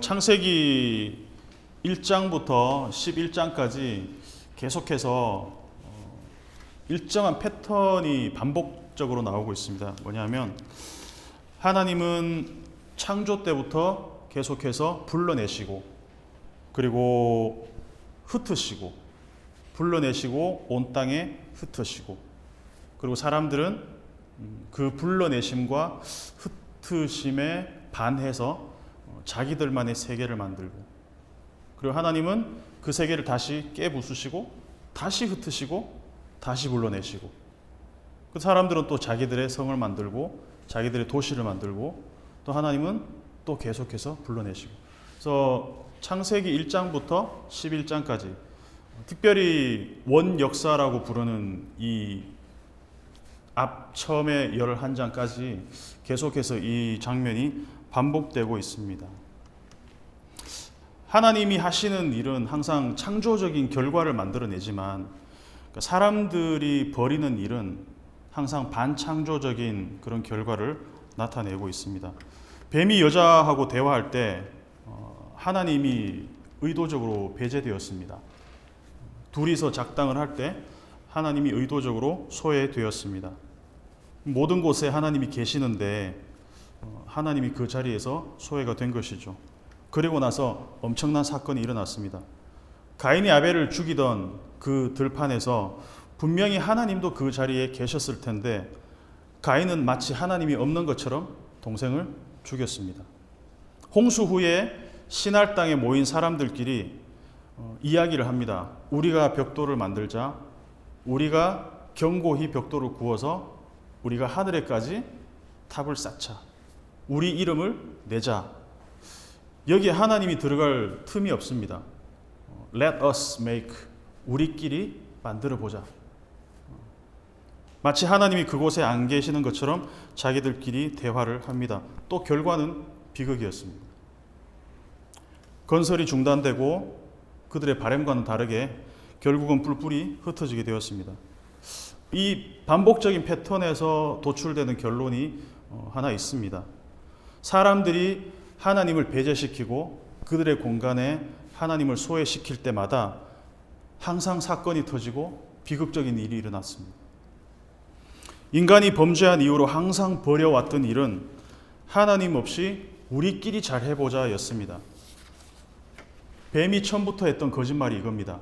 창세기 1장부터 11장까지 계속해서 일정한 패턴이 반복적으로 나오고 있습니다. 뭐냐면 하나님은 창조 때부터 계속해서 불러내시고, 그리고 흩으시고, 불러내시고 온 땅에 흩으시고, 그리고 사람들은 그 불러내심과 흩으심에 반해서 자기들만의 세계를 만들고, 그리고 하나님은 그 세계를 다시 깨부수시고 다시 흩으시고 다시 불러내시고, 그 사람들은 또 자기들의 성을 만들고 자기들의 도시를 만들고, 또 하나님은 또 계속해서 불러내시고. 그래서 창세기 1장부터 11장까지 특별히 원역사라고 부르는 이 앞 처음에 11장까지 계속해서 이 장면이 반복되고 있습니다. 하나님이 하시는 일은 항상 창조적인 결과를 만들어내지만 사람들이 벌이는 일은 항상 반창조적인 그런 결과를 나타내고 있습니다. 뱀이 여자하고 대화할 때 하나님이 의도적으로 배제되었습니다. 둘이서 작당을 할 때 하나님이 의도적으로 소외되었습니다. 모든 곳에 하나님이 계시는데 하나님이 그 자리에서 소외가 된 것이죠. 그리고 나서 엄청난 사건이 일어났습니다. 가인이 아벨을 죽이던 그 들판에서 분명히 하나님도 그 자리에 계셨을 텐데 가인은 마치 하나님이 없는 것처럼 동생을 죽였습니다. 홍수 후에 시날 땅에 모인 사람들끼리 이야기를 합니다. 우리가 벽돌을 만들자. 우리가 견고히 벽돌을 구워서 우리가 하늘에까지 탑을 쌓자. 우리 이름을 내자. 여기에 하나님이 들어갈 틈이 없습니다. Let us make. 우리끼리 만들어 보자. 마치 하나님이 그곳에 안 계시는 것처럼 자기들끼리 대화를 합니다. 또 결과는 비극이었습니다. 건설이 중단되고 그들의 바람과는 다르게 결국은 뿔뿔이 흩어지게 되었습니다. 이 반복적인 패턴에서 도출되는 결론이 하나 있습니다. 사람들이 하나님을 배제시키고 그들의 공간에 하나님을 소외시킬 때마다 항상 사건이 터지고 비극적인 일이 일어났습니다. 인간이 범죄한 이후로 항상 벌여왔던 일은 하나님 없이 우리끼리 잘 해보자 였습니다. 뱀이 처음부터 했던 거짓말이 이겁니다.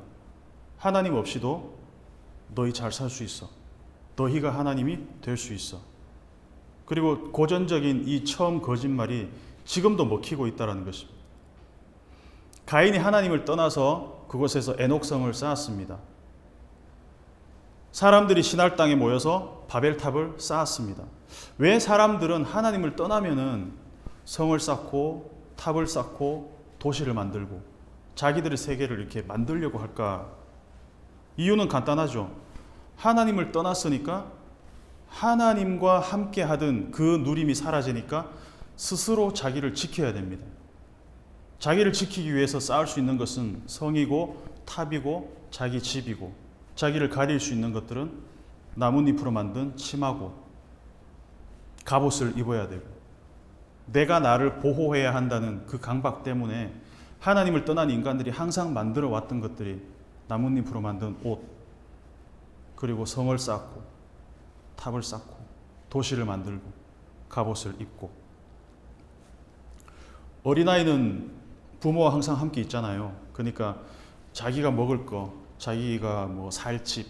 하나님 없이도 너희 잘 살 수 있어. 너희가 하나님이 될 수 있어. 그리고 고전적인 이 처음 거짓말이 지금도 먹히고 있다는 것입니다. 가인이 하나님을 떠나서 그곳에서 에녹성을 쌓았습니다. 사람들이 시날 땅에 모여서 바벨탑을 쌓았습니다. 왜 사람들은 하나님을 떠나면은 성을 쌓고 탑을 쌓고 도시를 만들고 자기들의 세계를 이렇게 만들려고 할까? 이유는 간단하죠. 하나님을 떠났으니까 하나님과 함께 하던 그 누림이 사라지니까 스스로 자기를 지켜야 됩니다. 자기를 지키기 위해서 쌓을 수 있는 것은 성이고 탑이고 자기 집이고, 자기를 가릴 수 있는 것들은 나뭇잎으로 만든 치마고 갑옷을 입어야 되고, 내가 나를 보호해야 한다는 그 강박 때문에 하나님을 떠난 인간들이 항상 만들어 왔던 것들이 나뭇잎으로 만든 옷, 그리고 성을 쌓고 탑을 쌓고 도시를 만들고 갑옷을 입고. 어린아이는 부모와 항상 함께 있잖아요. 그러니까 자기가 먹을 거, 자기가 살 집,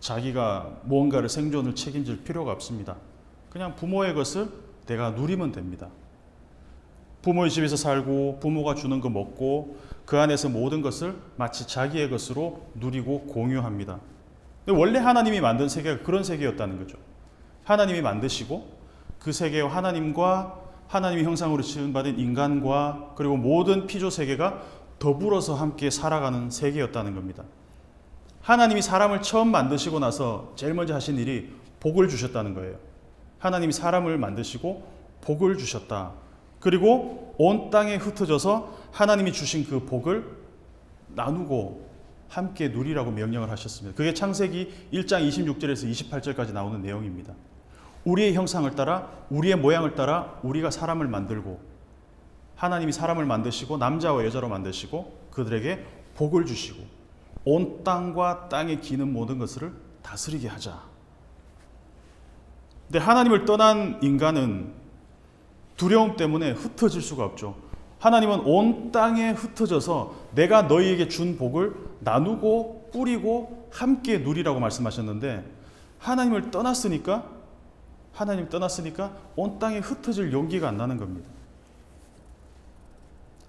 자기가 무언가를 생존을 책임질 필요가 없습니다. 그냥 부모의 것을 내가 누리면 됩니다. 부모의 집에서 살고 부모가 주는 거 먹고 그 안에서 모든 것을 마치 자기의 것으로 누리고 공유합니다. 근데 원래 하나님이 만든 세계가 그런 세계였다는 거죠. 하나님이 만드시고 그 세계와 하나님과 하나님의 형상으로 지음받은 인간과 그리고 모든 피조 세계가 더불어서 함께 살아가는 세계였다는 겁니다. 하나님이 사람을 처음 만드시고 나서 제일 먼저 하신 일이 복을 주셨다는 거예요. 하나님이 사람을 만드시고 복을 주셨다. 그리고 온 땅에 흩어져서 하나님이 주신 그 복을 나누고 함께 누리라고 명령을 하셨습니다. 그게 창세기 1장 26절에서 28절까지 나오는 내용입니다. 우리의 형상을 따라, 우리의 모양을 따라 우리가 사람을 만들고 하나님이 사람을 만드시고 남자와 여자로 만드시고 그들에게 복을 주시고 온 땅과 땅에 기는 모든 것을 다스리게 하자. 근데 하나님을 떠난 인간은 두려움 때문에 흩어질 수가 없죠. 하나님은 온 땅에 흩어져서 내가 너희에게 준 복을 나누고 뿌리고 함께 누리라고 말씀하셨는데 하나님 떠났으니까 온 땅에 흩어질 용기가 안 나는 겁니다.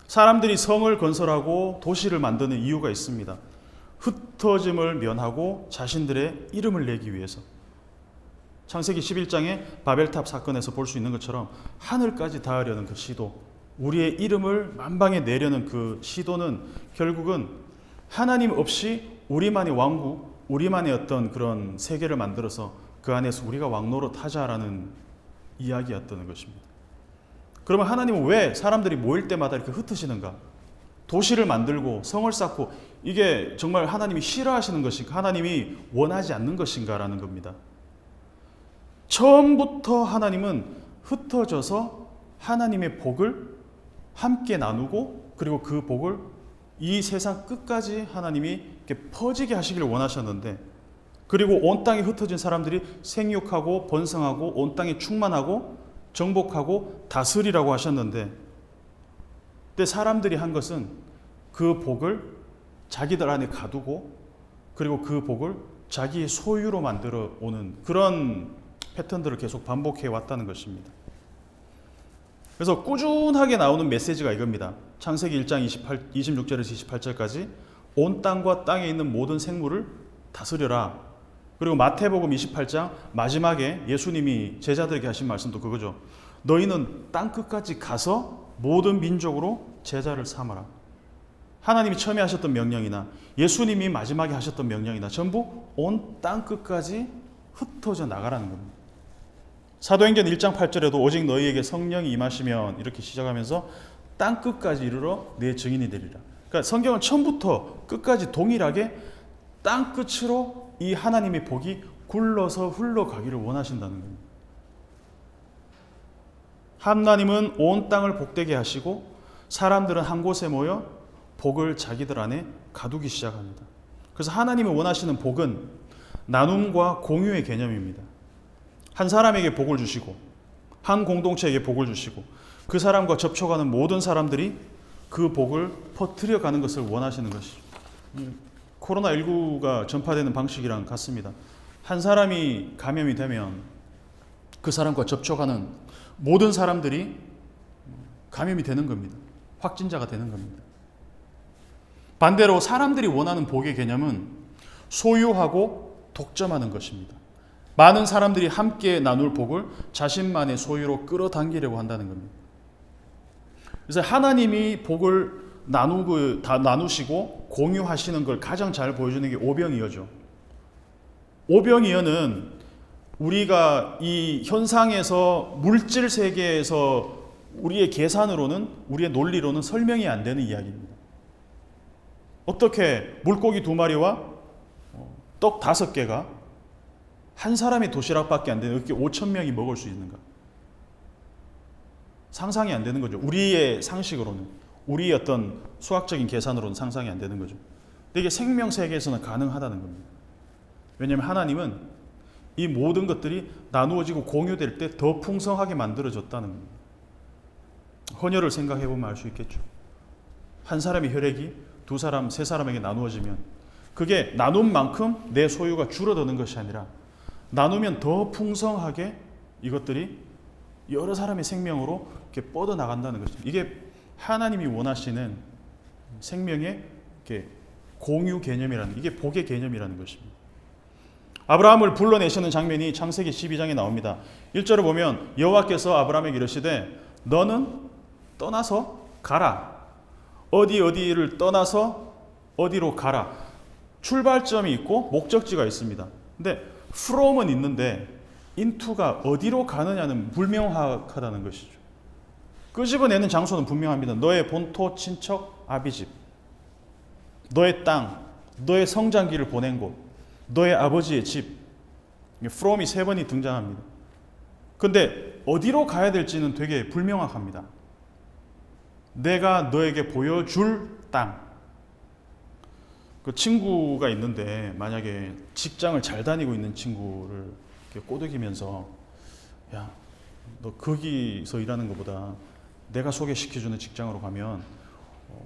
사람들이 성을 건설하고 도시를 만드는 이유가 있습니다. 흩어짐을 면하고 자신들의 이름을 내기 위해서. 창세기 11장의 바벨탑 사건에서 볼 수 있는 것처럼 하늘까지 닿으려는 그 시도, 우리의 이름을 만방에 내려는 그 시도는 결국은 하나님 없이 우리만의 왕국, 우리만의 어떤 그런 세계를 만들어서 그 안에서 우리가 왕노릇 하자라는 이야기였던 것입니다. 그러면 하나님은 왜 사람들이 모일 때마다 이렇게 흩으시는가? 도시를 만들고 성을 쌓고 이게 정말 하나님이 싫어하시는 것인가? 하나님이 원하지 않는 것인가라는 겁니다. 처음부터 하나님은 흩어져서 하나님의 복을 함께 나누고 그리고 그 복을 이 세상 끝까지 하나님이 이렇게 퍼지게 하시기를 원하셨는데 그리고 온 땅에 흩어진 사람들이 생육하고 번성하고 온 땅에 충만하고 정복하고 다스리라고 하셨는데 근데 사람들이 한 것은 그 복을 자기들 안에 가두고 그리고 그 복을 자기의 소유로 만들어 오는 그런 패턴들을 계속 반복해 왔다는 것입니다. 그래서 꾸준하게 나오는 메시지가 이겁니다. 창세기 1장 26절에서 28절까지 온 땅과 땅에 있는 모든 생물을 다스려라. 그리고 마태복음 28장 마지막에 예수님이 제자들에게 하신 말씀도 그거죠. 너희는 땅 끝까지 가서 모든 민족으로 제자를 삼아라. 하나님이 처음에 하셨던 명령이나 예수님이 마지막에 하셨던 명령이나 전부 온 땅 끝까지 흩어져 나가라는 겁니다. 사도행전 1장 8절에도 오직 너희에게 성령이 임하시면 이렇게 시작하면서 땅 끝까지 이르러 내 증인이 되리라. 그러니까 성경은 처음부터 끝까지 동일하게 땅 끝으로 이 하나님의 복이 굴러서 흘러가기를 원하신다는 겁니다. 하나님은 온 땅을 복되게 하시고 사람들은 한 곳에 모여 복을 자기들 안에 가두기 시작합니다. 그래서 하나님이 원하시는 복은 나눔과 공유의 개념입니다. 한 사람에게 복을 주시고 한 공동체에게 복을 주시고 그 사람과 접촉하는 모든 사람들이 그 복을 퍼뜨려 가는 것을 원하시는 것이죠. 코로나19가 전파되는 방식이랑 같습니다. 한 사람이 감염이 되면 그 사람과 접촉하는 모든 사람들이 감염이 되는 겁니다. 확진자가 되는 겁니다. 반대로 사람들이 원하는 복의 개념은 소유하고 독점하는 것입니다. 많은 사람들이 함께 나눌 복을 자신만의 소유로 끌어당기려고 한다는 겁니다. 그래서 하나님이 복을 나누시고 공유하시는 걸 가장 잘 보여주는 게 오병이어죠. 오병이어는 우리가 이 현상에서 물질 세계에서 우리의 계산으로는 우리의 논리로는 설명이 안 되는 이야기입니다. 어떻게 물고기 2마리와 떡 5개가 한 사람의 도시락밖에 안 되는 이렇게 5,000명이 먹을 수 있는가? 상상이 안 되는 거죠. 우리의 상식으로는, 우리의 어떤 수학적인 계산으로는 상상이 안 되는 거죠. 근데 이게 생명 세계에서는 가능하다는 겁니다. 왜냐하면 하나님은 이 모든 것들이 나누어지고 공유될 때 더 풍성하게 만들어졌다는 겁니다. 헌혈을 생각해 보면 알 수 있겠죠. 한 사람의 혈액이 2사람, 3사람에게 나누어지면 그게 나눈 만큼 내 소유가 줄어드는 것이 아니라 나누면 더 풍성하게 이것들이 여러 사람의 생명으로 이렇게 뻗어나간다는 것입니다. 이게 하나님이 원하시는 생명의 이렇게 공유 개념이라는, 이게 복의 개념이라는 것입니다. 아브라함을 불러내시는 장면이 창세기 12장에 나옵니다. 1절을 보면 여호와께서 아브라함에게 이르시되 너는 떠나서 가라. 어디를 떠나서 어디로 가라. 출발점이 있고 목적지가 있습니다. 근데 from은 있는데 into가 어디로 가느냐는 불명확하다는 것이죠. 끄집어내는 장소는 분명합니다. 너의 본토, 친척, 아비집, 너의 땅, 너의 성장기를 보낸 곳, 너의 아버지의 집. from이 3번이 등장합니다. 근데 어디로 가야 될지는 되게 불명확합니다. 내가 너에게 보여줄 땅. 그 친구가 있는데 만약에 직장을 잘 다니고 있는 친구를 이렇게 꼬드기면서 야, 너 거기서 일하는 것보다 내가 소개시켜주는 직장으로 가면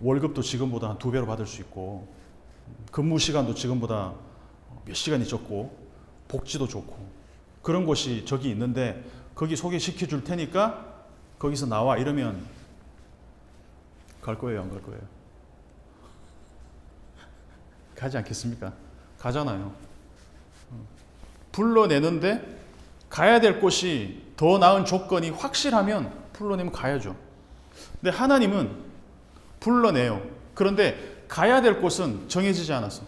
월급도 지금보다 한 2배로 받을 수 있고 근무 시간도 지금보다 몇 시간이 적고 복지도 좋고 그런 곳이 저기 있는데 거기 소개시켜 줄 테니까 거기서 나와 이러면 갈 거예요, 안 갈 거예요? 가지 않겠습니까? 가잖아요. 불러내는데 가야 될 곳이 더 나은 조건이 확실하면 불러내면 가야죠. 근데 하나님은 불러내요. 그런데 가야 될 곳은 정해지지 않았어.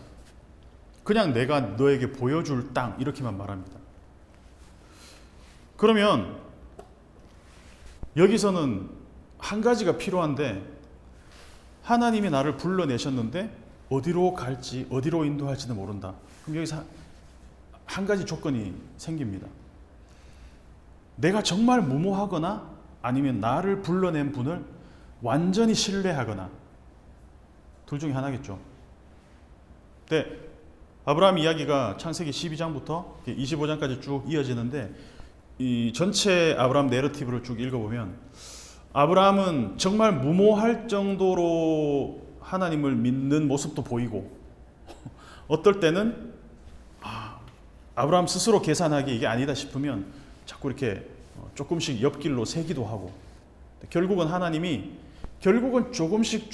그냥 내가 너에게 보여줄 땅 이렇게만 말합니다. 그러면 여기서는 한 가지가 필요한데 하나님이 나를 불러내셨는데 어디로 갈지 어디로 인도할지는 모른다. 그럼 여기서 한 가지 조건이 생깁니다. 내가 정말 무모하거나 아니면 나를 불러낸 분을 완전히 신뢰하거나 둘 중에 하나겠죠. 근데 아브라함 이야기가 창세기 12장부터 25장까지 쭉 이어지는데 이 전체 아브라함 내러티브를 쭉 읽어보면 아브라함은 정말 무모할 정도로 하나님을 믿는 모습도 보이고 어떨 때는 아브라함 스스로 계산하기 이게 아니다 싶으면 자꾸 이렇게 조금씩 옆길로 새기도 하고 결국은 하나님이 조금씩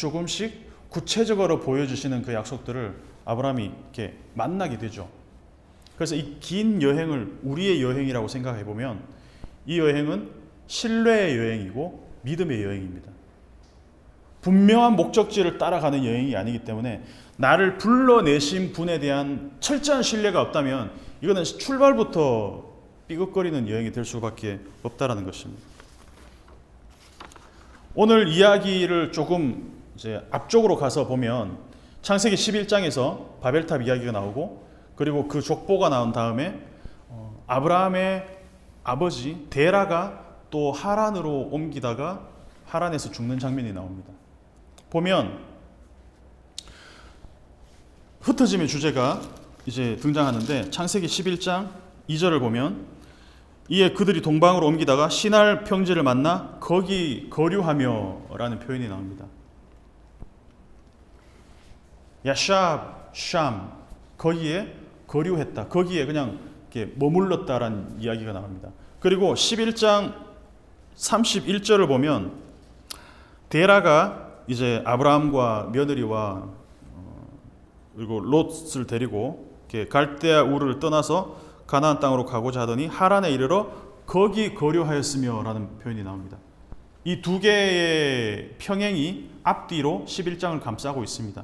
구체적으로 보여주시는 그 약속들을 아브라함이 이렇게 만나게 되죠. 그래서 이 긴 여행을 우리의 여행이라고 생각해 보면 이 여행은 신뢰의 여행이고 믿음의 여행입니다. 분명한 목적지를 따라가는 여행이 아니기 때문에 나를 불러내신 분에 대한 철저한 신뢰가 없다면 이거는 출발부터 삐걱거리는 여행이 될 수밖에 없다라는 것입니다. 오늘 이야기를 조금 이제 앞쪽으로 가서 보면 창세기 11장에서 바벨탑 이야기가 나오고 그리고 그 족보가 나온 다음에 아브라함의 아버지 데라가 또 하란으로 옮기다가 하란에서 죽는 장면이 나옵니다. 보면 흩어짐의 주제가 이제 등장하는데 창세기 11장 2절을 보면 이에 그들이 동방으로 옮기다가 시날 평지를 만나 거기 거류하며 라는 표현이 나옵니다. 야샵, 샴 거기에 거류했다. 거기에 그냥 이렇게 머물렀다라는 이야기가 나옵니다. 그리고 11장 31절을 보면 데라가 이제 아브라함과 며느리와 그리고 롯을 데리고 이렇게 갈대아 우르를 떠나서 가나안 땅으로 가고자 하더니 하란에 이르러 거기 거류하였으며라는 표현이 나옵니다. 이 두 개의 평행이 앞뒤로 11장을 감싸고 있습니다.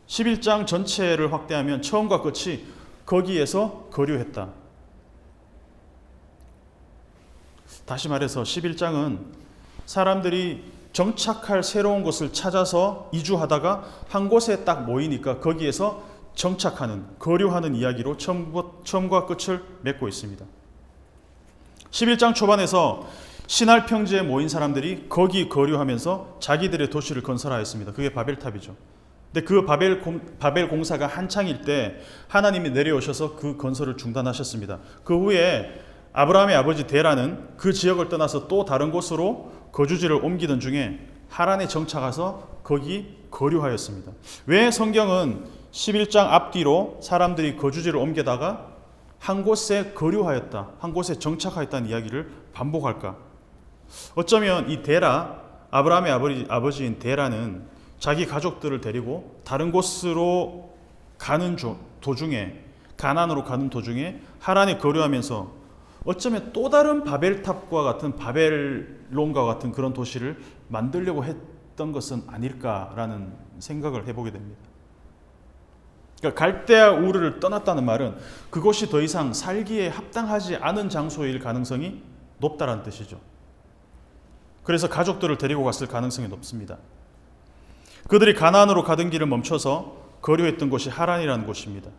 11장 전체를 확대하면 처음과 끝이 거기에서 거류했다. 다시 말해서 11장은 사람들이 정착할 새로운 곳을 찾아서 이주하다가 한 곳에 딱 모이니까 거기에서 정착하는, 거류하는 이야기로 처음과 끝을 맺고 있습니다. 11장 초반에서 시날 평지에 모인 사람들이 거기 거류하면서 자기들의 도시를 건설하였습니다. 그게 바벨탑이죠. 근데 그 바벨 공사가 한창일 때 하나님이 내려오셔서 그 건설을 중단하셨습니다. 그 후에 아브라함의 아버지 데라는 그 지역을 떠나서 또 다른 곳으로 거주지를 옮기던 중에 하란에 정착해서 거기 거류하였습니다. 왜 성경은 11장 앞뒤로 사람들이 거주지를 옮기다가 한 곳에 거류하였다, 한 곳에 정착하였다는 이야기를 반복할까? 어쩌면 이 데라, 아브라함의 아버지인 데라는 자기 가족들을 데리고 다른 곳으로 가는 도중에, 가나안으로 가는 도중에 하란에 거류하면서 어쩌면 또 다른 바벨탑과 같은 바벨론과 같은 그런 도시를 만들려고 했던 것은 아닐까라는 생각을 해보게 됩니다. 그러니까 갈대아 우르를 떠났다는 말은 그곳이 더 이상 살기에 합당하지 않은 장소일 가능성이 높다라는 뜻이죠. 그래서 가족들을 데리고 갔을 가능성이 높습니다. 그들이 가나안으로 가던 길을 멈춰서 거류했던 곳이 하란이라는 곳입니다.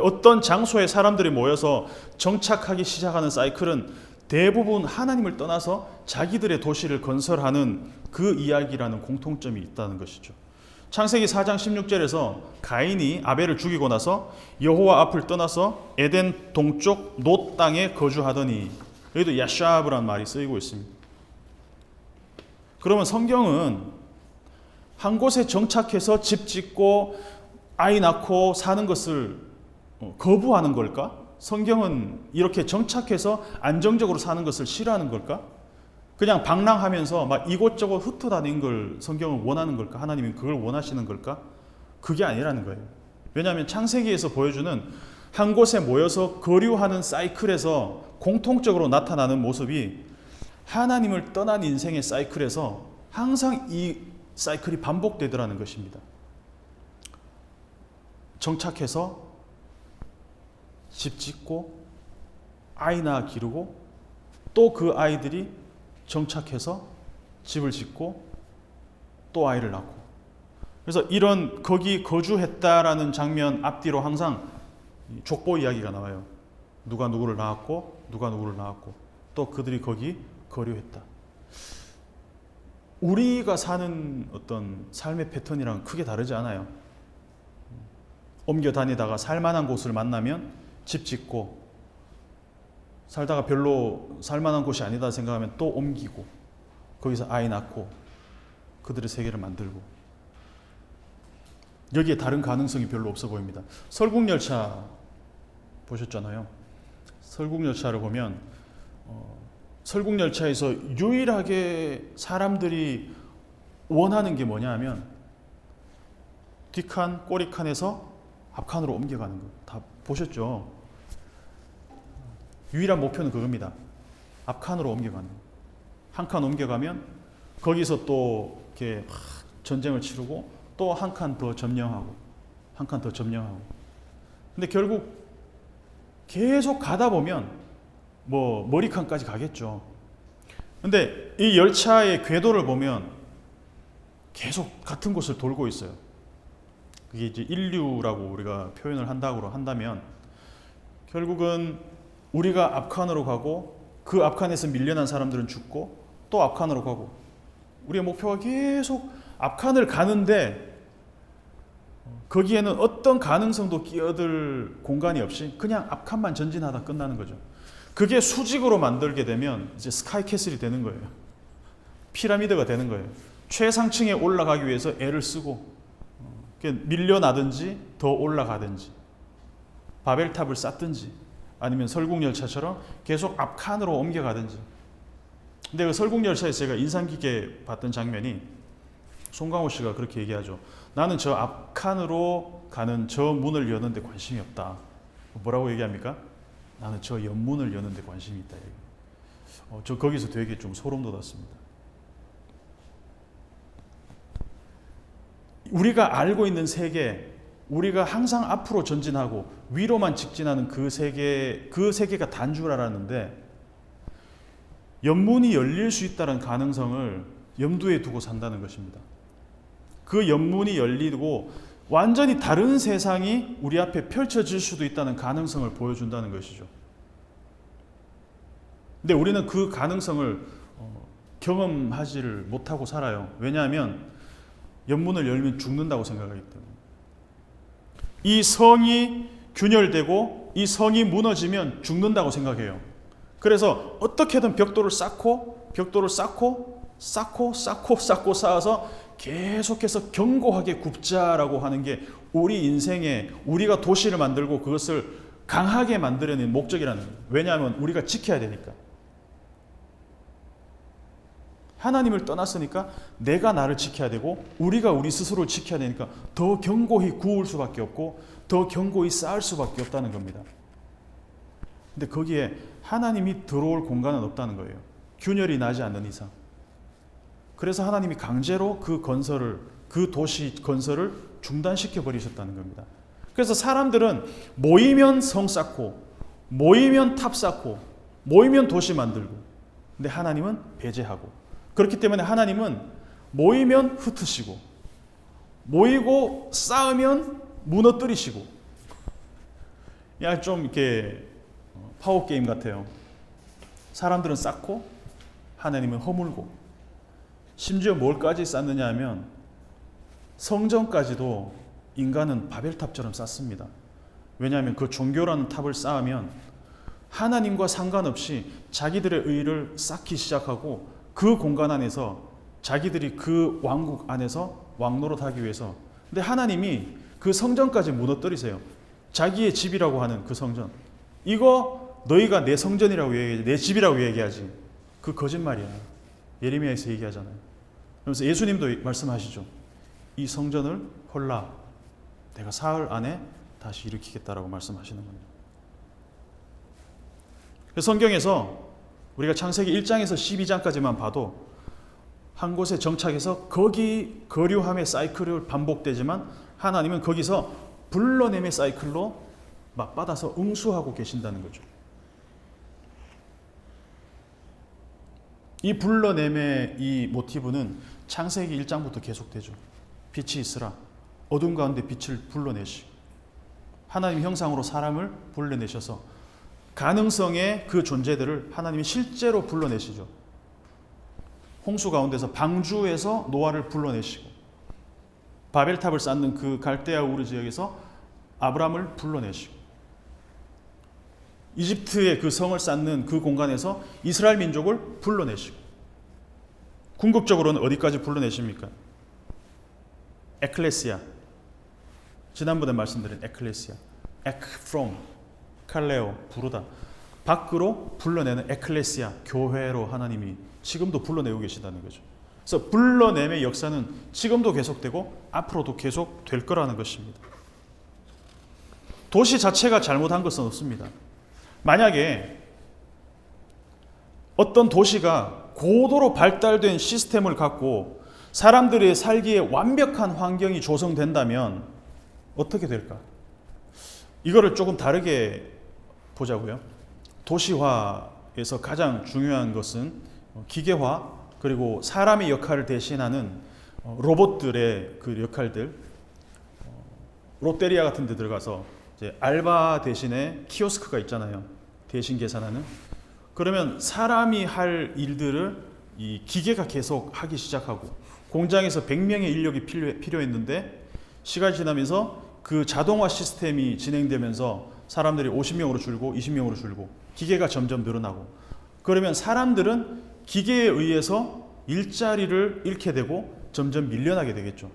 어떤 장소에 사람들이 모여서 정착하기 시작하는 사이클은 대부분 하나님을 떠나서 자기들의 도시를 건설하는 그 이야기라는 공통점이 있다는 것이죠. 창세기 4장 16절에서 가인이 아벨을 죽이고 나서 여호와 앞을 떠나서 에덴 동쪽 놋 땅에 거주하더니, 여기도 야샤브라는 말이 쓰이고 있습니다. 그러면 성경은 한 곳에 정착해서 집 짓고 아이 낳고 사는 것을 거부하는 걸까? 성경은 이렇게 정착해서 안정적으로 사는 것을 싫어하는 걸까? 그냥 방랑하면서 막 이곳저곳 흩어다니는 걸 성경은 원하는 걸까? 하나님이 그걸 원하시는 걸까? 그게 아니라는 거예요. 왜냐하면 창세기에서 보여주는 한 곳에 모여서 거류하는 사이클에서 공통적으로 나타나는 모습이 하나님을 떠난 인생의 사이클에서 항상 이 사이클이 반복되더라는 것입니다. 정착해서 집 짓고 아이 낳아 기르고 또 그 아이들이 정착해서 집을 짓고 또 아이를 낳고, 그래서 이런 거기 거주했다라는 장면 앞뒤로 항상 족보 이야기가 나와요. 누가 누구를 낳았고 누가 누구를 낳았고 또 그들이 거기 거류했다. 우리가 사는 어떤 삶의 패턴이랑 크게 다르지 않아요. 옮겨 다니다가 살만한 곳을 만나면 집 짓고, 살다가 별로 살만한 곳이 아니다 생각하면 또 옮기고, 거기서 아이 낳고 그들의 세계를 만들고, 여기에 다른 가능성이 별로 없어 보입니다. 설국열차 보셨잖아요. 설국열차를 보면 설국열차에서 유일하게 사람들이 원하는 게 뭐냐 하면 뒷칸, 꼬리칸에서 앞칸으로 옮겨가는 거. 다 보셨죠? 유일한 목표는 그겁니다. 앞칸으로 옮겨가는 거. 한 칸 옮겨가면 거기서 또 이렇게 전쟁을 치르고 또 한 칸 더 점령하고 한 칸 더 점령하고. 근데 결국 계속 가다 보면 뭐 머리칸까지 가겠죠. 근데 이 열차의 궤도를 보면 계속 같은 곳을 돌고 있어요. 그게 이제 인류라고 우리가 표현을 한다면 결국은 우리가 앞칸으로 가고 그 앞칸에서 밀려난 사람들은 죽고 또 앞칸으로 가고, 우리의 목표가 계속 앞칸을 가는데 거기에는 어떤 가능성도 끼어들 공간이 없이 그냥 앞칸만 전진하다 끝나는 거죠. 그게 수직으로 만들게 되면 이제 스카이캐슬이 되는 거예요. 피라미드가 되는 거예요. 최상층에 올라가기 위해서 애를 쓰고 밀려나든지 더 올라가든지 바벨탑을 쌓든지 아니면 설국열차처럼 계속 앞칸으로 옮겨가든지. 근데 그 설국열차에서 제가 인상 깊게 봤던 장면이 송강호 씨가 그렇게 얘기하죠. 나는 저 앞칸으로 가는 저 문을 여는데 관심이 없다. 뭐라고 얘기합니까? 나는 저 옆문을 여는데 관심이 있다. 저 거기서 되게 좀 소름 돋았습니다. 우리가 알고 있는 세계, 우리가 항상 앞으로 전진하고 위로만 직진하는 그 세계가 단 줄 알았는데 옆문이 열릴 수 있다는 가능성을 염두에 두고 산다는 것입니다. 그 옆문이 열리고 완전히 다른 세상이 우리 앞에 펼쳐질 수도 있다는 가능성을 보여준다는 것이죠. 근데 우리는 그 가능성을 경험하지를 못하고 살아요. 왜냐하면 옆문을 열면 죽는다고 생각하기 때문에. 이 성이 균열되고 이 성이 무너지면 죽는다고 생각해요. 그래서 어떻게든 벽돌을 쌓고 쌓아서 계속해서 견고하게 굽자라고 하는 게 우리 인생에, 우리가 도시를 만들고 그것을 강하게 만들어낸 목적이라는 거예요. 왜냐하면 우리가 지켜야 되니까. 하나님을 떠났으니까 내가 나를 지켜야 되고 우리가 우리 스스로를 지켜야 되니까 더 견고히 구울 수밖에 없고 더 견고히 쌓을 수밖에 없다는 겁니다. 근데 거기에 하나님이 들어올 공간은 없다는 거예요. 균열이 나지 않는 이상. 그래서 하나님이 강제로 그 도시 건설을 중단시켜 버리셨다는 겁니다. 그래서 사람들은 모이면 성 쌓고 모이면 탑 쌓고 모이면 도시 만들고, 근데 하나님은 배제하고, 그렇기 때문에 하나님은 모이면 흩으시고 모이고 쌓으면 무너뜨리시고. 야, 좀 이렇게 파워게임 같아요. 사람들은 쌓고 하나님은 허물고, 심지어 뭘까지 쌓느냐 하면 성전까지도 인간은 바벨탑처럼 쌓습니다. 왜냐하면 그 종교라는 탑을 쌓으면 하나님과 상관없이 자기들의 의를 쌓기 시작하고, 그 공간 안에서 자기들이 그 왕국 안에서 왕노릇하기 위해서. 근데 하나님이 그 성전까지 무너뜨리세요. 자기의 집이라고 하는 그 성전, 이거 너희가 내 성전이라고 얘기하지, 내 집이라고 얘기하지. 그 거짓말이야. 예레미야에서 얘기하잖아요. 그래서 예수님도 말씀하시죠. 이 성전을 헐라 내가 사흘 안에 다시 일으키겠다라고 말씀하시는 겁니다. 성경에서 우리가 창세기 1장에서 12장까지만 봐도 한 곳에 정착해서 거기 거류함의 사이클을 반복되지만, 하나님은 거기서 불러냄의 사이클로 맞받아서 응수하고 계신다는 거죠. 이 불러냄의 이 모티브는 창세기 1장부터 계속되죠. 빛이 있으라, 어둠 가운데 빛을 불러내시고, 하나님 형상으로 사람을 불러내셔서 가능성의 그 존재들을 하나님이 실제로 불러내시죠. 홍수 가운데서 방주에서 노아를 불러내시고, 바벨탑을 쌓는 그 갈대아 우르 지역에서 아브람을 불러내시고, 이집트의 그 성을 쌓는 그 공간에서 이스라엘 민족을 불러내시고, 궁극적으로는 어디까지 불러내십니까? 에클레시아, 지난번에 말씀드린 에클레시아, ekphrom, 칼레오, 부르다, 밖으로 불러내는 에클레시아, 교회로 하나님이 지금도 불러내고 계시다는 거죠. 그래서 불러냄의 역사는 지금도 계속되고 앞으로도 계속될 거라는 것입니다. 도시 자체가 잘못한 것은 없습니다. 만약에 어떤 도시가 고도로 발달된 시스템을 갖고 사람들의 살기에 완벽한 환경이 조성된다면 어떻게 될까? 이거를 조금 다르게 보자고요. 도시화에서 가장 중요한 것은 기계화, 그리고 사람의 역할을 대신하는 로봇들의 그 역할들. 롯데리아 같은 데 들어가서 이제 알바 대신에 키오스크가 있잖아요. 대신 계산하는. 그러면 사람이 할 일들을 이 기계가 계속 하기 시작하고, 공장에서 100명의 인력이 필요했는데 시간이 지나면서 그 자동화 시스템이 진행되면서 사람들이 50명으로 줄고 20명으로 줄고 기계가 점점 늘어나고, 그러면 사람들은 기계에 의해서 일자리를 잃게 되고 점점 밀려나게 되겠죠.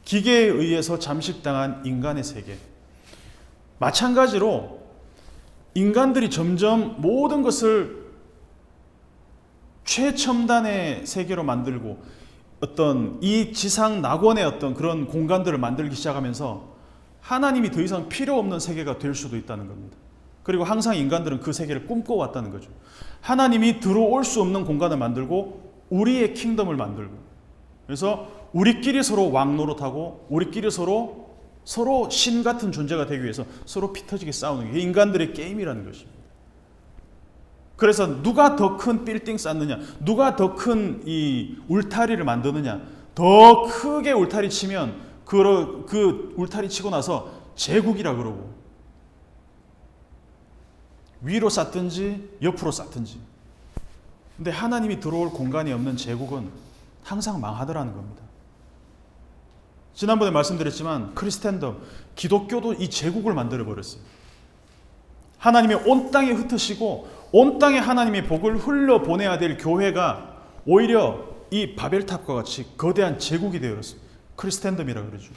기계에 의해서 잠식당한 인간의 세계. 마찬가지로 인간들이 점점 모든 것을 최첨단의 세계로 만들고 어떤 이 지상 낙원의 어떤 그런 공간들을 만들기 시작하면서 하나님이 더 이상 필요 없는 세계가 될 수도 있다는 겁니다. 그리고 항상 인간들은 그 세계를 꿈꿔왔다는 거죠. 하나님이 들어올 수 없는 공간을 만들고 우리의 킹덤을 만들고, 그래서 우리끼리 서로 왕노릇하고 우리끼리 서로 신 같은 존재가 되기 위해서 서로 피 터지게 싸우는 게 인간들의 게임이라는 것입니다. 그래서 누가 더 큰 빌딩 쌓느냐, 누가 더 큰 이 울타리를 만드느냐, 더 크게 울타리 치면 그 울타리 치고 나서 제국이라 그러고, 위로 쌓든지 옆으로 쌓든지. 근데 하나님이 들어올 공간이 없는 제국은 항상 망하더라는 겁니다. 지난번에 말씀드렸지만 크리스텐덤, 기독교도 이 제국을 만들어버렸어요. 하나님이 온 땅에 흩으시고 온 땅에 하나님의 복을 흘려보내야 될 교회가 오히려 이 바벨탑과 같이 거대한 제국이 되어버렸어요. 크리스텐덤이라고 그러죠.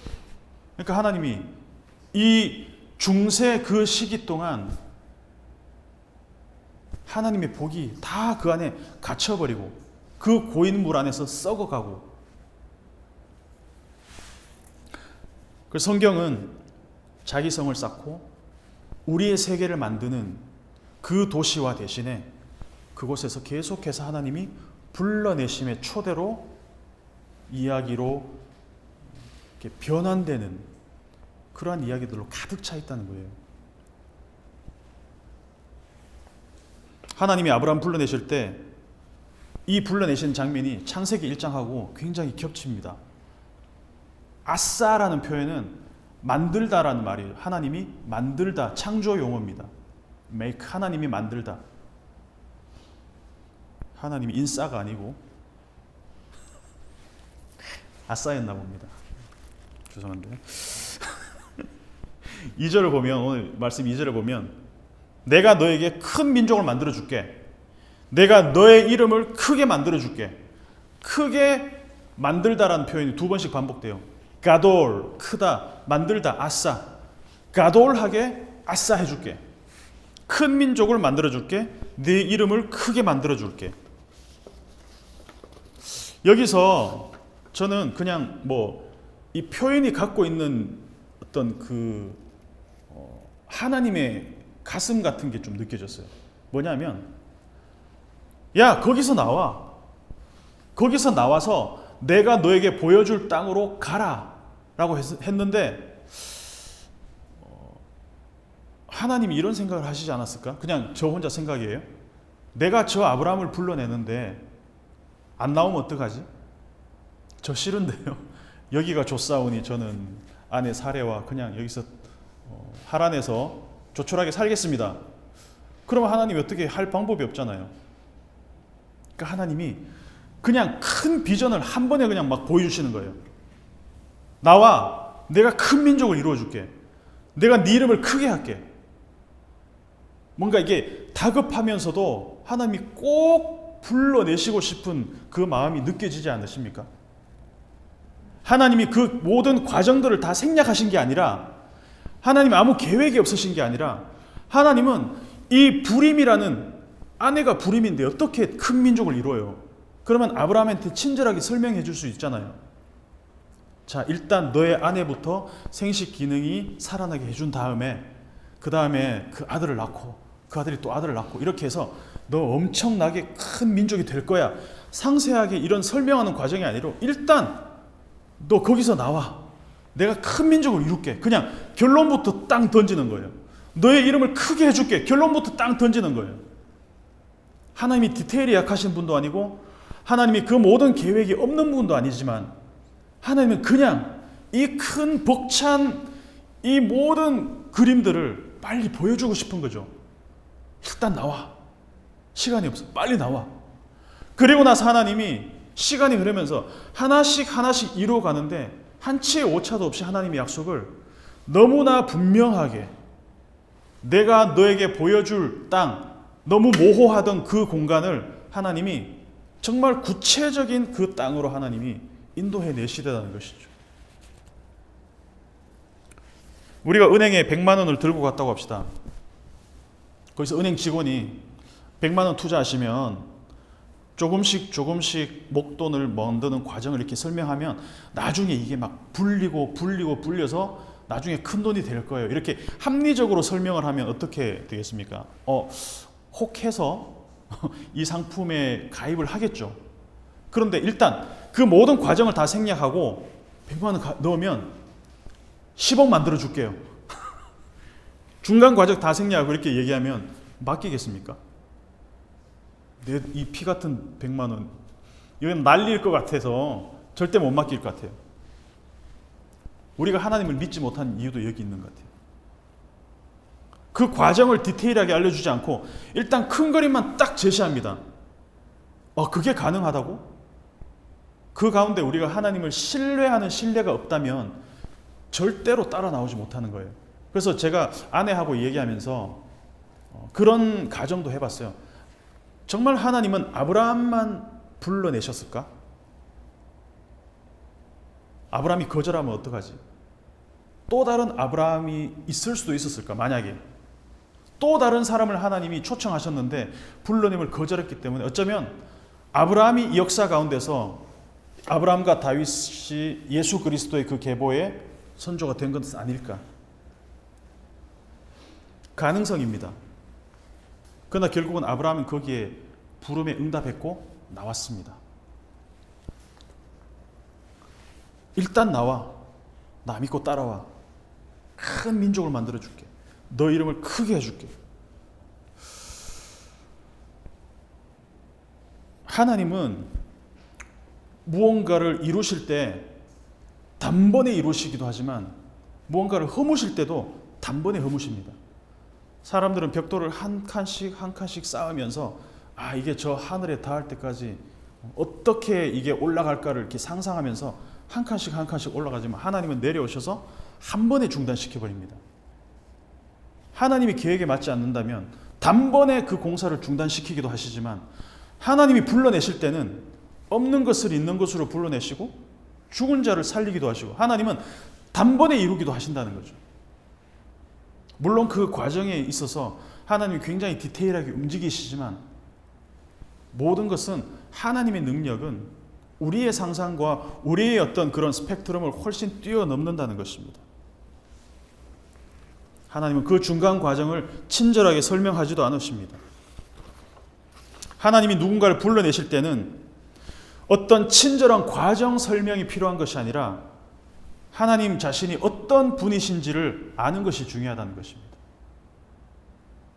그러니까 하나님이 이 중세 그 시기 동안 하나님의 복이 다 그 안에 갇혀버리고 그 고인물 안에서 썩어가고. 그 성경은 자기 성을 쌓고 우리의 세계를 만드는 그 도시와 대신에 그곳에서 계속해서 하나님이 불러내심의 초대로 이야기로 이렇게 변환되는 그러한 이야기들로 가득 차 있다는 거예요. 하나님이 아브라함 불러내실 때 이 불러내신 장면이 창세기 1장하고 굉장히 겹칩니다. 아싸라는 표현은 만들다라는 말이에요. 하나님이 만들다, 창조 용어입니다. make, 하나님이 만들다. 하나님이 인싸가 아니고 아싸였나 봅니다. 죄송한데 2절을 보면, 오늘 말씀 2절을 보면, 내가 너에게 큰 민족을 만들어 줄게. 내가 너의 이름을 크게 만들어 줄게. 크게 만들다라는 표현이 2번씩 반복돼요. 가돌, 크다, 만들다, 아싸. 가돌하게 아싸 해줄게. 큰 민족을 만들어 줄게. 네 이름을 크게 만들어 줄게. 여기서 저는 그냥 이 표현이 갖고 있는 어떤 하나님의 가슴 같은 게 좀 느껴졌어요. 뭐냐면, 야, 거기서 나와. 거기서 나와서 내가 너에게 보여줄 땅으로 가라 라고 했는데, 하나님이 이런 생각을 하시지 않았을까? 그냥 저 혼자 생각이에요. 내가 저 아브라함을 불러내는데 안 나오면 어떡하지? 저 싫은데요. 여기가 좋사오니 저는 아내 사례와 그냥 여기서 하란에서 조촐하게 살겠습니다. 그러면 하나님이 어떻게 할 방법이 없잖아요. 그러니까 하나님이 그냥 큰 비전을 한 번에 그냥 막 보여주시는 거예요. 나와, 내가 큰 민족을 이루어줄게. 내가 네 이름을 크게 할게. 뭔가 이게 다급하면서도 하나님이 꼭 불러내시고 싶은 그 마음이 느껴지지 않으십니까? 하나님이 그 모든 과정들을 다 생략하신 게 아니라, 하나님 아무 계획이 없으신 게 아니라, 하나님은 이 불임이라는, 아내가 불임인데 어떻게 큰 민족을 이루어요? 그러면 아브라함한테 친절하게 설명해 줄 수 있잖아요. 자, 일단 너의 아내부터 생식 기능이 살아나게 해준 다음에, 그 다음에 그 아들을 낳고, 그 아들이 또 아들을 낳고, 이렇게 해서 너 엄청나게 큰 민족이 될 거야. 상세하게 이런 설명하는 과정이 아니라, 일단 너 거기서 나와. 내가 큰 민족을 이룰게. 그냥 결론부터 땅 던지는 거예요. 너의 이름을 크게 해줄게. 결론부터 땅 던지는 거예요. 하나님이 디테일이 약하신 분도 아니고, 하나님이 그 모든 계획이 없는 분도 아니지만, 하나님은 그냥 이 큰 벅찬 이 모든 그림들을 빨리 보여주고 싶은 거죠. 일단 나와. 시간이 없어. 빨리 나와. 그리고 나서 하나님이 시간이 흐르면서 하나씩 하나씩 이루어가는데, 한치의 오차도 없이 하나님의 약속을 너무나 분명하게, 내가 너에게 보여줄 땅, 너무 모호하던 그 공간을 하나님이 정말 구체적인 그 땅으로 하나님이 인도해 내시다는 것이죠. 우리가 은행에 100만 원을 들고 갔다고 합시다. 거기서 은행 직원이 100만 원 투자하시면 조금씩 목돈을 만드는 과정을 이렇게 설명하면 나중에 이게 막 불려서 나중에 큰 돈이 될 거예요. 이렇게 합리적으로 설명을 하면 어떻게 되겠습니까? 혹해서 이 상품에 가입을 하겠죠. 그런데 일단 그 모든 과정을 다 생략하고 100만 원 넣으면 10억 만들어 줄게요. 중간 과정 다 생략하고 이렇게 얘기하면 맡기겠습니까? 이 피 같은 100만 원, 이건 난리일 것 같아서 절대 못 맡길 것 같아요. 우리가 하나님을 믿지 못한 이유도 여기 있는 것 같아요. 그 과정을 디테일하게 알려주지 않고 일단 큰 그림만 딱 제시합니다. 그게 가능하다고? 그 가운데 우리가 하나님을 신뢰하는 신뢰가 없다면 절대로 따라 나오지 못하는 거예요. 그래서 제가 아내하고 얘기하면서 그런 가정도 해봤어요. 정말 하나님은 아브라함만 불러내셨을까? 아브라함이 거절하면 어떡하지? 또 다른 아브라함이 있을 수도 있었을까? 만약에 또 다른 사람을 하나님이 초청하셨는데 불러냄을 거절했기 때문에 어쩌면 아브라함이 이 역사 가운데서 아브라함과 다윗이 예수 그리스도의 그 계보의 선조가 된 것은 아닐까? 가능성입니다. 그러나 결국은 아브라함은 거기에 부름에 응답했고 나왔습니다. 일단 나와. 나 믿고 따라와. 큰 민족을 만들어줄게. 너 이름을 크게 해줄게. 하나님은 무언가를 이루실 때 단번에 이루시기도 하지만 무언가를 허무실 때도 단번에 허무십니다. 사람들은 벽돌을 한 칸씩 쌓으면서 이게 저 하늘에 닿을 때까지 어떻게 이게 올라갈까를 이렇게 상상하면서 한 칸씩 한 칸씩 올라가지만 하나님은 내려오셔서 한 번에 중단시켜버립니다. 하나님이 계획에 맞지 않는다면 단번에 그 공사를 중단시키기도 하시지만 하나님이 불러내실 때는 없는 것을 있는 것으로 불러내시고 죽은 자를 살리기도 하시고 하나님은 단번에 이루기도 하신다는 거죠. 물론 그 과정에 있어서 하나님이 굉장히 디테일하게 움직이시지만 모든 것은 하나님의 능력은 우리의 상상과 우리의 어떤 그런 스펙트럼을 훨씬 뛰어넘는다는 것입니다. 하나님은 그 중간 과정을 친절하게 설명하지도 않으십니다. 하나님이 누군가를 불러내실 때는 어떤 친절한 과정 설명이 필요한 것이 아니라 하나님 자신이 어떤 분이신지를 아는 것이 중요하다는 것입니다.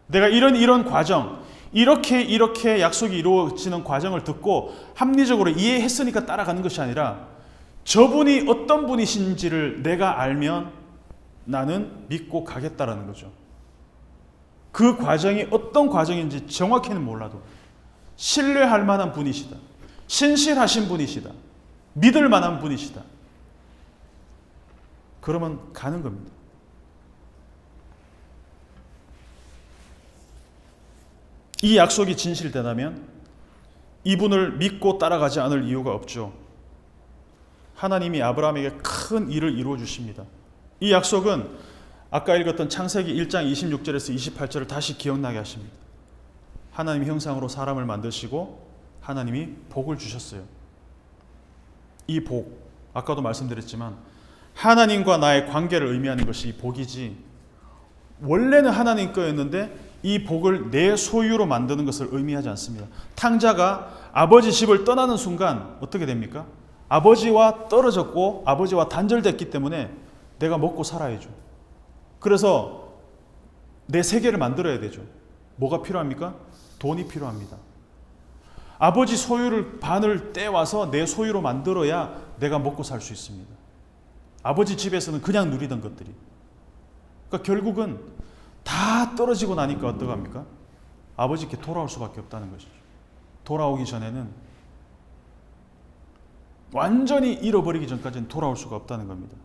내가 이런 과정, 이렇게 약속이 이루어지는 과정을 듣고 합리적으로 이해했으니까 따라가는 것이 아니라 저분이 어떤 분이신지를 내가 알면 나는 믿고 가겠다라는 거죠. 그 과정이 어떤 과정인지 정확히는 몰라도 신뢰할 만한 분이시다. 신실하신 분이시다. 믿을 만한 분이시다. 그러면 가는 겁니다. 이 약속이 진실되다면 이분을 믿고 따라가지 않을 이유가 없죠. 하나님이 아브라함에게 큰 일을 이루어 주십니다. 이 약속은 아까 읽었던 창세기 1장 26절에서 28절을 다시 기억나게 하십니다. 하나님의 형상으로 사람을 만드시고 하나님이 복을 주셨어요. 이 복, 아까도 말씀드렸지만 하나님과 나의 관계를 의미하는 것이 복이지 원래는 하나님 거였는데 이 복을 내 소유로 만드는 것을 의미하지 않습니다. 탕자가 아버지 집을 떠나는 순간 어떻게 됩니까? 아버지와 떨어졌고 아버지와 단절됐기 때문에 내가 먹고 살아야죠. 그래서 내 세계를 만들어야 되죠. 뭐가 필요합니까? 돈이 필요합니다. 아버지 소유를 반을 떼와서 내 소유로 만들어야 내가 먹고 살 수 있습니다. 아버지 집에서는 그냥 누리던 것들이. 그러니까 결국은 다 떨어지고 나니까 어떡합니까? 아버지께 돌아올 수밖에 없다는 것이죠. 돌아오기 전에는 완전히 잃어버리기 전까지는 돌아올 수가 없다는 겁니다.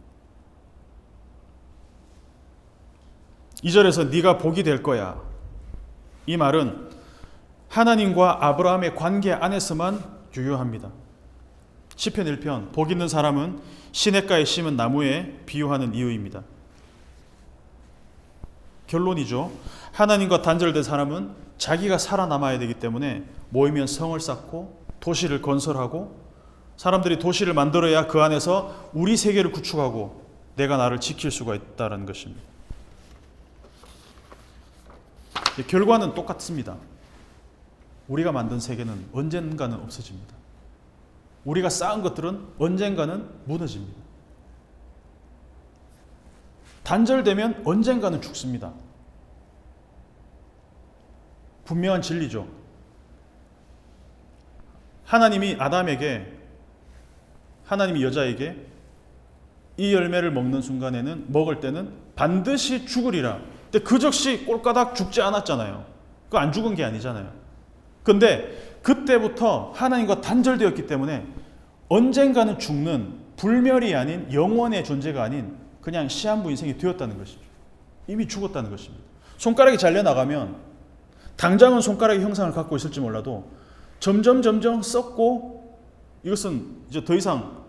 2절에서 네가 복이 될 거야. 이 말은 하나님과 아브라함의 관계 안에서만 유효합니다. 시편 1편 복 있는 사람은 시냇가에 심은 나무에 비유하는 이유입니다. 결론이죠. 하나님과 단절된 사람은 자기가 살아남아야 되기 때문에 모이면 성을 쌓고 도시를 건설하고 사람들이 도시를 만들어야 그 안에서 우리 세계를 구축하고 내가 나를 지킬 수가 있다는 것입니다. 결과는 똑같습니다. 우리가 만든 세계는 언젠가는 없어집니다. 우리가 쌓은 것들은 언젠가는 무너집니다. 단절되면 언젠가는 죽습니다. 분명한 진리죠. 하나님이 여자에게 이 열매를 먹을 때는 반드시 죽으리라. 근데 그 즉시 꼴까닥 죽지 않았잖아요. 그거 안 죽은 게 아니잖아요. 근데 그때부터 하나님과 단절되었기 때문에 언젠가는 죽는 불멸이 아닌 영원의 존재가 아닌 그냥 시한부 인생이 되었다는 것이죠. 이미 죽었다는 것입니다. 손가락이 잘려나가면 당장은 손가락의 형상을 갖고 있을지 몰라도 점점 썩고 이것은 이제 더 이상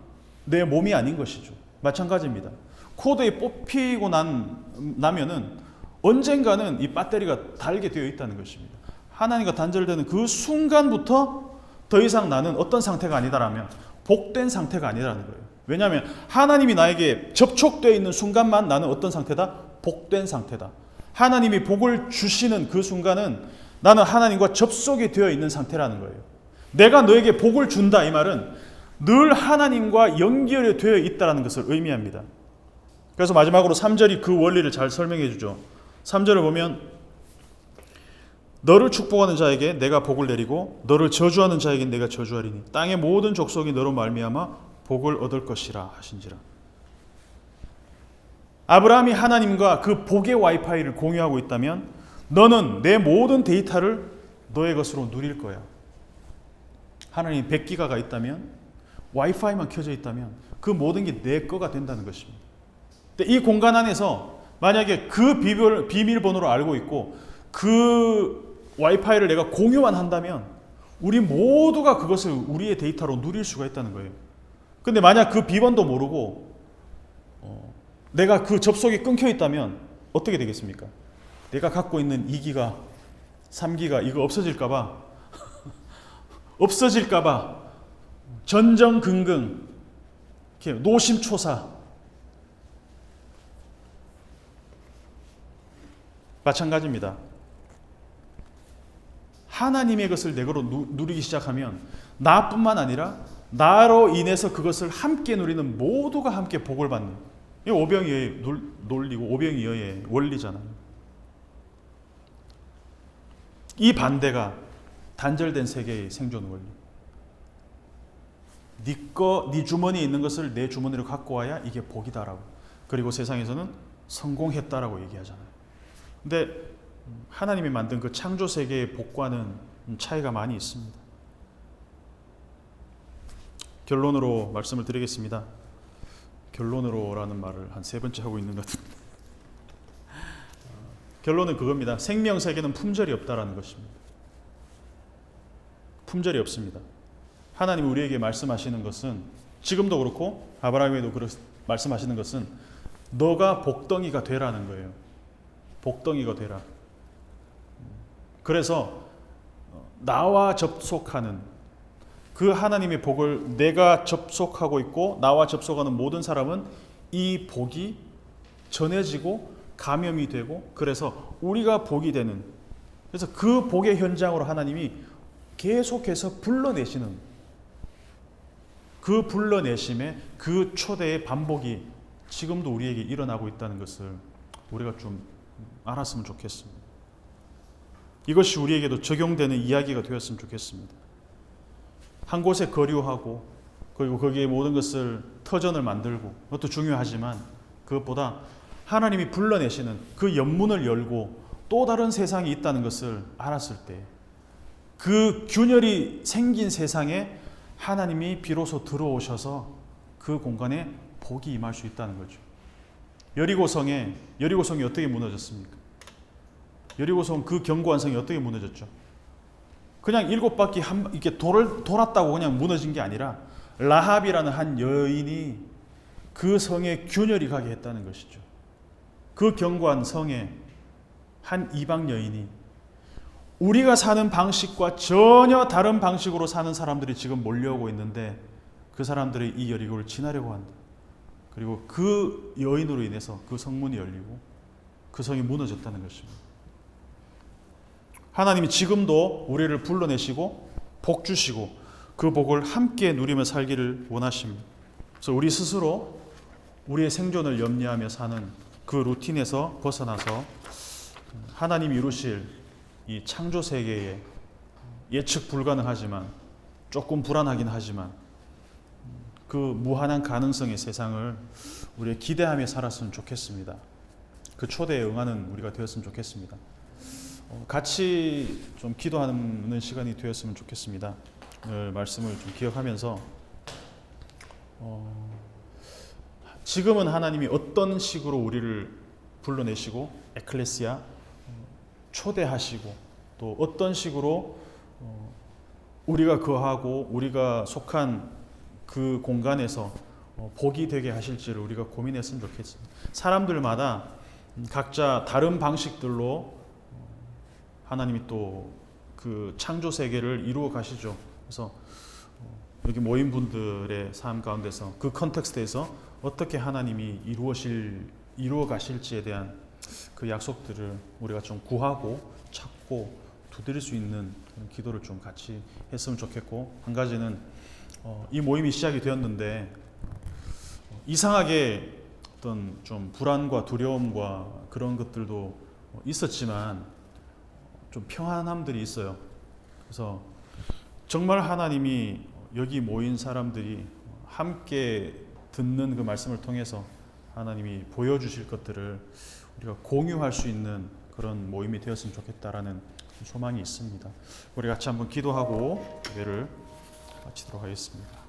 내 몸이 아닌 것이죠. 마찬가지입니다. 코드에 뽑히고 나면은 언젠가는 이 배터리가 닳게 되어 있다는 것입니다. 하나님과 단절되는 그 순간부터 더 이상 나는 어떤 상태가 아니다라면 복된 상태가 아니라는 거예요. 왜냐하면 하나님이 나에게 접촉되어 있는 순간만 나는 어떤 상태다? 복된 상태다. 하나님이 복을 주시는 그 순간은 나는 하나님과 접속이 되어 있는 상태라는 거예요. 내가 너에게 복을 준다 이 말은 늘 하나님과 연결이 되어 있다는 것을 의미합니다. 그래서 마지막으로 3절이 그 원리를 잘 설명해 주죠. 3절을 보면 너를 축복하는 자에게 내가 복을 내리고 너를 저주하는 자에게 내가 저주하리니 땅의 모든 족속이 너로 말미암아 복을 얻을 것이라 하신지라. 아브라함이 하나님과 그 복의 와이파이를 공유하고 있다면 너는 내 모든 데이터를 너의 것으로 누릴 거야. 하나님 100기가가 있다면, 와이파이만 켜져 있다면 그 모든 게 내 거가 된다는 것입니다. 근데 이 공간 안에서 만약에 그 비밀번호를 알고 있고 그 와이파이를 내가 공유만 한다면 우리 모두가 그것을 우리의 데이터로 누릴 수가 있다는 거예요. 근데 만약 그 비번도 모르고 내가 그 접속이 끊겨 있다면 어떻게 되겠습니까? 내가 갖고 있는 2기가, 3기가 이거 없어질까봐 없어질까봐 전전긍긍, 노심초사. 마찬가지입니다. 하나님의 것을 내 거로 누리기 시작하면 나뿐만 아니라 나로 인해서 그것을 함께 누리는 모두가 함께 복을 받는, 이 오병이어의 논리고 오병이어의 원리잖아요. 이 반대가 단절된 세계의 생존 원리. 네 주머니에 있는 것을 내 주머니로 갖고 와야 이게 복이다라고. 그리고 세상에서는 성공했다라고 얘기하잖아요. 근데 하나님이 만든 그 창조 세계의 복과는 차이가 많이 있습니다. 결론으로 말씀을 드리겠습니다. 결론으로라는 말을 한 3번째 하고 있는 것 같습니다. 결론은 그겁니다. 생명 세계는 품절이 없다라는 것입니다. 품절이 없습니다. 하나님이 우리에게 말씀하시는 것은, 지금도 그렇고 아브라함에도 말씀하시는 것은 너가 복덩이가 되라는 거예요. 복덩이가 되라. 그래서 나와 접속하는 그 하나님의 복을 내가 접속하고 있고 나와 접속하는 모든 사람은 이 복이 전해지고 감염이 되고, 그래서 우리가 복이 되는, 그래서 그 복의 현장으로 하나님이 계속해서 불러내시는, 그 불러내심의 그 초대의 반복이 지금도 우리에게 일어나고 있다는 것을 우리가 좀 알았으면 좋겠습니다. 이것이 우리에게도 적용되는 이야기가 되었으면 좋겠습니다. 한 곳에 거류하고 그리고 거기에 모든 것을 터전을 만들고, 그것도 중요하지만 그것보다 하나님이 불러내시는 그 연문을 열고 또 다른 세상이 있다는 것을 알았을 때, 그 균열이 생긴 세상에 하나님이 비로소 들어오셔서 그 공간에 복이 임할 수 있다는 거죠. 여리고성이 어떻게 무너졌습니까? 여리고성 그 견고한 성이 어떻게 무너졌죠? 그냥 7바퀴 이렇게 돌았다고 그냥 무너진 게 아니라 라합이라는 한 여인이 그 성에 균열이 가게 했다는 것이죠. 그 견고한 성에 한 이방 여인이, 우리가 사는 방식과 전혀 다른 방식으로 사는 사람들이 지금 몰려오고 있는데 그 사람들이 이 여리고를 지나려고 한다. 그리고 그 여인으로 인해서 그 성문이 열리고 그 성이 무너졌다는 것입니다. 하나님이 지금도 우리를 불러내시고 복 주시고 그 복을 함께 누리며 살기를 원하십니다. 그래서 우리 스스로 우리의 생존을 염려하며 사는 그 루틴에서 벗어나서 하나님이 이루실 이 창조 세계에 예측 불가능하지만 조금 불안하긴 하지만 그 무한한 가능성의 세상을 우리가 기대하며 살았으면 좋겠습니다. 그 초대에 응하는 우리가 되었으면 좋겠습니다. 같이 좀 기도하는 시간이 되었으면 좋겠습니다. 오늘 말씀을 좀 기억하면서 지금은 하나님이 어떤 식으로 우리를 불러내시고 에클레시아 초대하시고 또 어떤 식으로 우리가 거하고 우리가 속한 그 공간에서 복이 되게 하실지를 우리가 고민했으면 좋겠습니다. 사람들마다 각자 다른 방식들로 하나님이 또 그 창조 세계를 이루어 가시죠. 그래서 여기 모인 분들의 삶 가운데서 그 컨텍스트에서 어떻게 하나님이 이루어 가실지에 대한 그 약속들을 우리가 좀 구하고 찾고 두드릴 수 있는 기도를 좀 같이 했으면 좋겠고, 한 가지는 이 모임이 시작이 되었는데 이상하게 어떤 좀 불안과 두려움과 그런 것들도 있었지만 좀 평안함들이 있어요. 그래서 정말 하나님이 여기 모인 사람들이 함께 듣는 그 말씀을 통해서 하나님이 보여주실 것들을 우리가 공유할 수 있는 그런 모임이 되었으면 좋겠다라는 소망이 있습니다. 우리 같이 한번 기도하고 예배를 마치도록 하겠습니다.